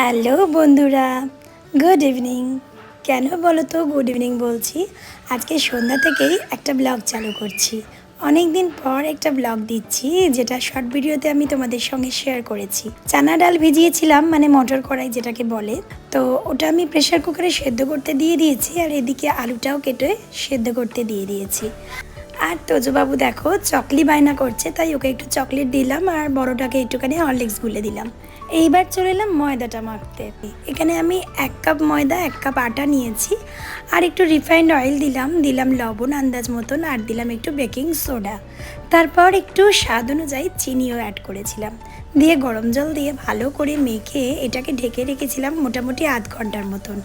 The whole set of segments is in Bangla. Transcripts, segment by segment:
হ্যালো বন্ধুরা, গুড ইভিনিং। কেন বলো তো গুড ইভিনিং বলছি? আজকে সন্ধ্যা থেকেই একটা ব্লগ চালু করছি। অনেক দিন পর একটা ব্লগ দিচ্ছি, যেটা শর্ট ভিডিওতে আমি তোমাদের সঙ্গে শেয়ার করেছি। চানা ডাল ভিজিয়েছিলাম, মানে মটর কড়াই যেটাকে বলে। তো ওটা আমি প্রেশার কুকারে সেদ্ধ করতে দিয়ে দিয়েছি, আর এদিকে আলুটাও কেটে সেদ্ধ করতে দিয়ে দিয়েছি। আর তোজবাবু দেখো চকলি বায়না করছে, তাই ওকে একটু চকলেট দিলাম আর বড়টাকে একটুখানি হরলিক্স গুলে দিলাম। এইবার চলে এলাম ময়দাটা মাখতে। এখানে আমি 1 কাপ ময়দা 1 কাপ আটা নিয়েছি, আর একটু রিফাইন্ড অয়েল দিলাম লবণ আন্দাজ মতন, আর দিলাম একটু বেকিং সোডা। তারপর একটু স্বাদ অনুযায়ী চিনিও অ্যাড করেছিলাম, দিয়ে গরম জল দিয়ে ভালো করে মেখে এটাকে ঢেকে রেখেছিলাম মোটামুটি আধ ঘন্টার মতন।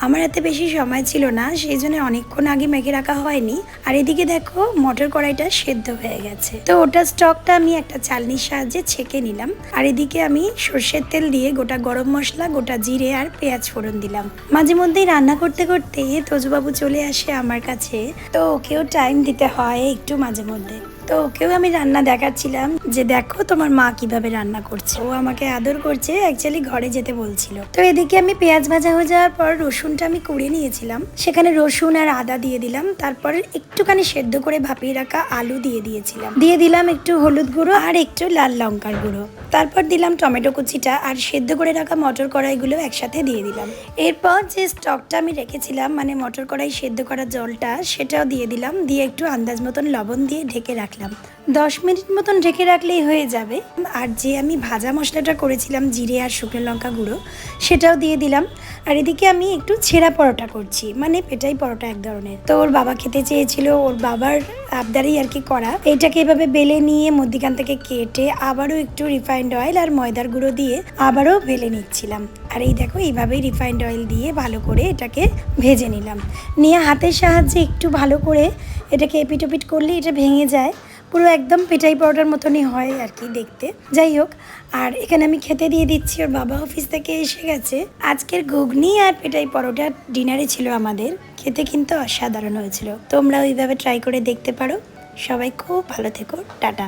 আমার এতে বেশি সময় ছিল না, সেই জন্য অনেকক্ষণ আগে মেখে রাখা হয়নি। আর এদিকে দেখো মটর কড়াইটা সেদ্ধ হয়ে গেছে, তো ওটা স্টকটা আমি একটা চালনির সাহায্যে ছেঁকে নিলাম। আর এদিকে আমি সর্ষের তেল দিয়ে গোটা গরম মশলা, গোটা জিরে আর পেঁয়াজ ফোড়ন দিলাম। মাঝে মধ্যেই রান্না করতে করতে তোজবাবু চলে আসে আমার কাছে, তো ওকেও টাইম দিতে হয় একটু মাঝে মধ্যে। তো ওকেও আমি রান্না দেখাচ্ছিলাম যে দেখো তোমার মা কিভাবে রান্না করছে। ও আমাকে আদর করছে, অ্যাকচুয়ালি ঘরে যেতে বলছিল। তো এদিকে আমি পেঁয়াজ ভাজা হয়ে যাওয়ার পর রসুনটা আমি কুড়িয়ে নিয়েছিলাম, সেখানে রসুন আর আদা দিয়ে দিলাম। তারপর একটুখানি সেদ্ধ করে ভাপিয়ে রাখা আলু দিয়ে দিলাম একটু হলুদ গুঁড়ো আর একটু লাল লঙ্কার গুঁড়ো। তারপর দিলাম টমেটো কুচিটা, আর সেদ্ধ করে রাখা মটর কড়াইগুলো একসাথে দিয়ে দিলাম। এরপর যে স্টকটা আমি রেখেছিলাম, মানে মটর কড়াই সেদ্ধ করা জলটা, সেটাও দিয়ে দিলাম। দিয়ে একটু আন্দাজ মতন লবণ দিয়ে ঢেকে রাখলাম। 10 মিনিট মতন ঢেকে রাখলেই হয়ে যাবে। আর যে আমি ভাজা মশলাটা করেছিলাম জিরে আর শুকনো লঙ্কা গুঁড়ো, সেটাও দিয়ে দিলাম। আর এদিকে আমি একটু ছেঁড়া পরোটা করছি, মানে পেটাই পরোটা এক ধরনের। তো ওর বাবা খেতে চেয়েছিল, ওর বাবার আবদারেই আর কি করা। এটাকে এভাবে বেলে নিয়ে মধ্যিখান থেকে কেটে আবারও একটু রিফাইন্ড অয়েল আর ময়দার গুঁড়ো দিয়ে আবারও বেলে নিচ্ছিলাম। আর এই দেখো এইভাবেই রিফাইন্ড অয়েল দিয়ে ভালো করে এটাকে ভেজে নিলাম। নিয়ে হাতের সাহায্যে একটু ভালো করে এটাকে এপিটোপিট করলে এটা ভেঙে যায়, পুরো একদম পেটাই পরোটার মতনই হয় আর কি দেখতে। যাই হোক, আর এখানে আমি খেতে দিয়ে দিচ্ছি। ওর বাবা অফিস থেকে এসে গেছে। আজকের ঘুগনি আর পেটাই পরোটা ডিনারে ছিল আমাদের। খেতে কিন্তু অসাধারণ হয়েছিল। তোমরা ওইভাবে ট্রাই করে দেখতে পারো। সবাই খুব ভালো থেকো, টাটা।